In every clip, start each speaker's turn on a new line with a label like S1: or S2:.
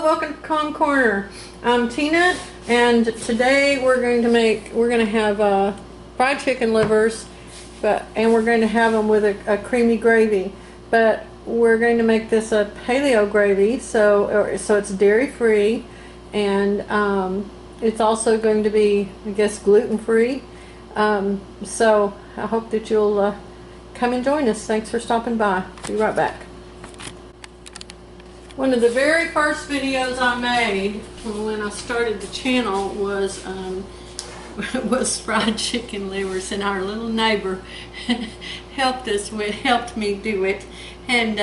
S1: welcome to Con Corner. I'm Tina, and today we're going to have fried chicken livers, and we're going to have them with a creamy gravy. But we're going to make this a paleo gravy, so it's dairy free, and it's also going to be, I guess, gluten free. So I hope that you'll come and join us. Thanks for stopping by. Be right back. One of the very first videos I made when I started the channel was fried chicken livers, and our little neighbor helped me do it. And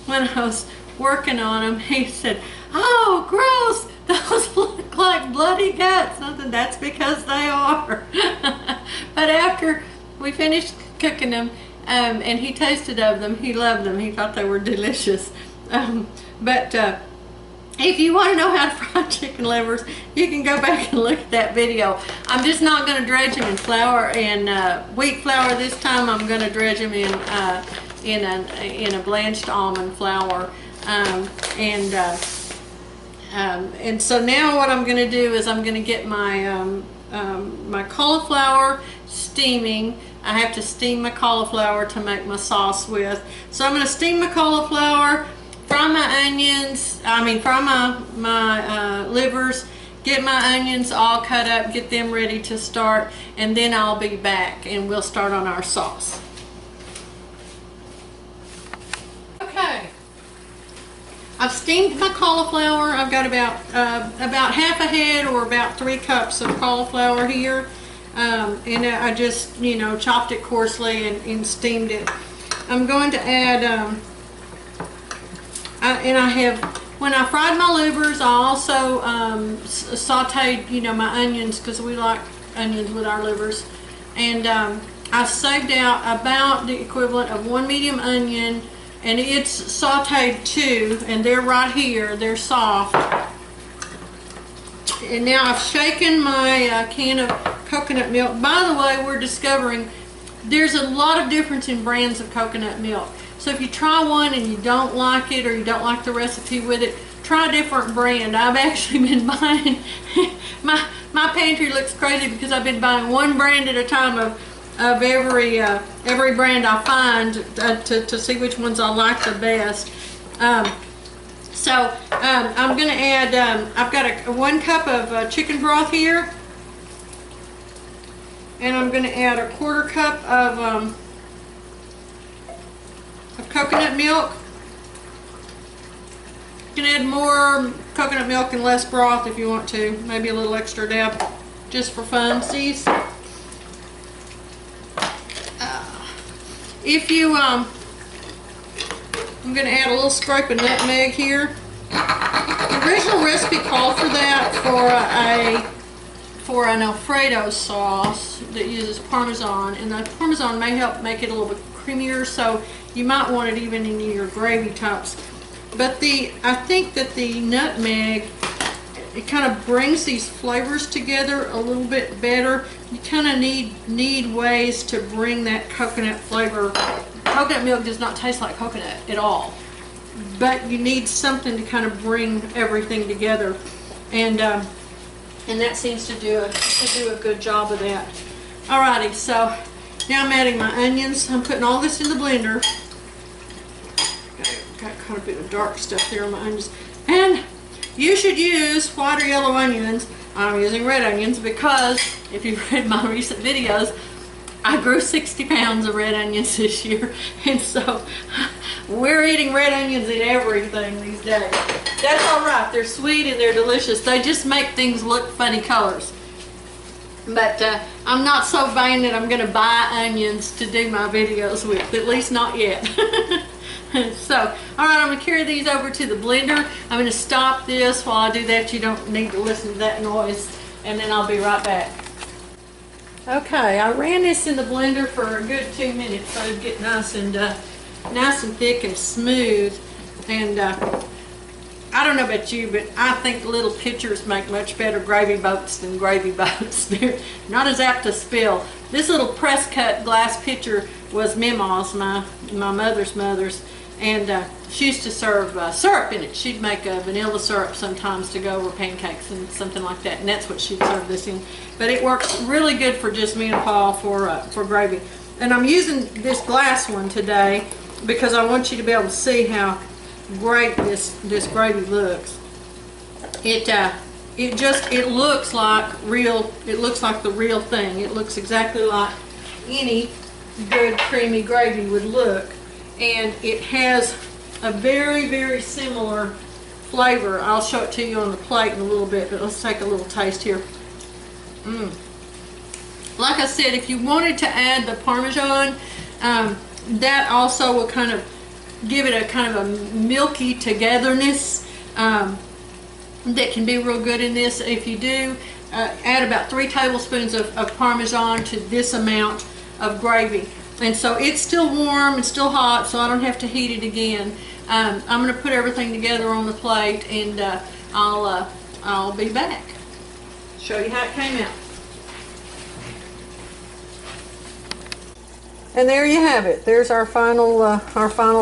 S1: when I was working on them, he said, "Oh, gross! Those look like bloody guts." I said, "That's because they are." But after we finished cooking them, and he tasted of them, he loved them. He thought they were delicious. But if you want to know how to fry chicken livers, you can go back and look at that video. I'm just not going to dredge them in flour and wheat flour this time. I'm going to dredge them in a blanched almond flour. And so now what I'm going to do is I'm going to get my my cauliflower steaming. I have to steam my cauliflower to make my sauce with. So I'm going to steam my cauliflower, fry my onions, fry my livers, get my onions all cut up, get them ready to start, and then I'll be back and we'll start on our sauce. Okay, I've steamed my cauliflower. I've got about half a head, or about 3 cups of cauliflower here, and I just chopped it coarsely and steamed it. I'm going to add when I fried my livers, I also sauteed my onions, because we like onions with our livers, and I saved out about the equivalent of 1 medium onion, and it's sauteed too, and they're right here, they're soft. And now I've shaken my can of coconut milk. By the way, we're discovering there's a lot of difference in brands of coconut milk. So if you try one and you don't like it, or you don't like the recipe with it, try a different brand. I've actually been buying, my pantry looks crazy because I've been buying one brand at a time of every brand I find to see which ones I like the best. I'm going to add, I've got 1 cup of chicken broth here, and I'm going to add 1/4 cup of coconut milk. You can add more coconut milk and less broth if you want to, maybe a little extra dab just for funsies. I'm going to add a little scrape of nutmeg here. The original recipe called for that for an Alfredo sauce that uses Parmesan, and the Parmesan may help make it a little bit creamier, so you might want it even in your gravy tops. But I think that the nutmeg, it kind of brings these flavors together a little bit better. You kind of need ways to bring that coconut flavor. Coconut milk does not taste like coconut at all, but you need something to kind of bring everything together, and that seems to do a good job of that. Alrighty, so now I'm adding my onions. I'm putting all this in the blender. Got quite a bit of dark stuff there on my onions. And you should use white or yellow onions. I'm using red onions because, if you've read my recent videos, I grew 60 pounds of red onions this year. And so we're eating red onions in everything these days. That's alright. They're sweet and they're delicious. They just make things look funny colors. But I'm not so vain that I'm going to buy onions to do my videos with, at least not yet. So, alright, I'm going to carry these over to the blender. I'm going to stop this while I do that. You don't need to listen to that noise, and then I'll be right back. Okay, I ran this in the blender for a good 2 minutes so it'd get nice and thick and smooth. And I don't know about you, but I think little pitchers make much better gravy boats than gravy boats. They're not as apt to spill. This little press cut glass pitcher was Mima's, my mother's. And she used to serve syrup in it. She'd make a vanilla syrup sometimes to go over pancakes and something like that, and that's what she'd serve this in. But it works really good for just me and Paul for gravy. And I'm using this glass one today because I want you to be able to see how great this gravy looks. It looks like real. It looks like the real thing. It looks exactly like any good creamy gravy would look, and it has a very, very similar flavor. I'll show it to you on the plate in a little bit, but let's take a little taste here. Like I said, if you wanted to add the Parmesan, that also will kind of give it a kind of a milky togetherness that can be real good in this. If you do, add about 3 tablespoons of Parmesan to this amount of gravy. And so it's still warm, it's still hot, so I don't have to heat it again. I'm going to put everything together on the plate, and I'll be back. Show you how it came out. And there you have it. There's our final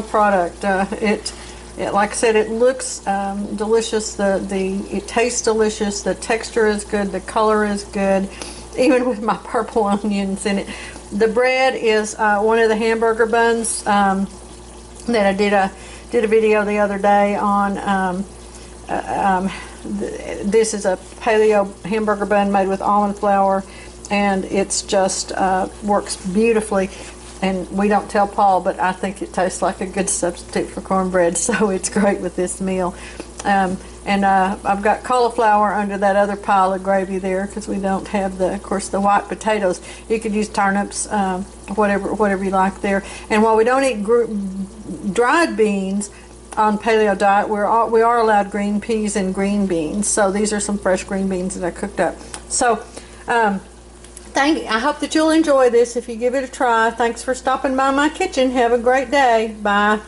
S1: product. Like I said, it looks delicious. It tastes delicious. The texture is good. The color is good, even with my purple onions in it. The bread is one of the hamburger buns that I did a video the other day on. This is a paleo hamburger bun made with almond flour, and it's just works beautifully. And we don't tell Paul, but I think it tastes like a good substitute for cornbread, so it's great with this meal. I've got cauliflower under that other pile of gravy there because we don't have of course, the white potatoes. You could use turnips, whatever you like there. And while we don't eat dried beans on paleo diet, we are allowed green peas and green beans. So these are some fresh green beans that I cooked up. So I hope that you'll enjoy this if you give it a try. Thanks for stopping by my kitchen. Have a great day. Bye.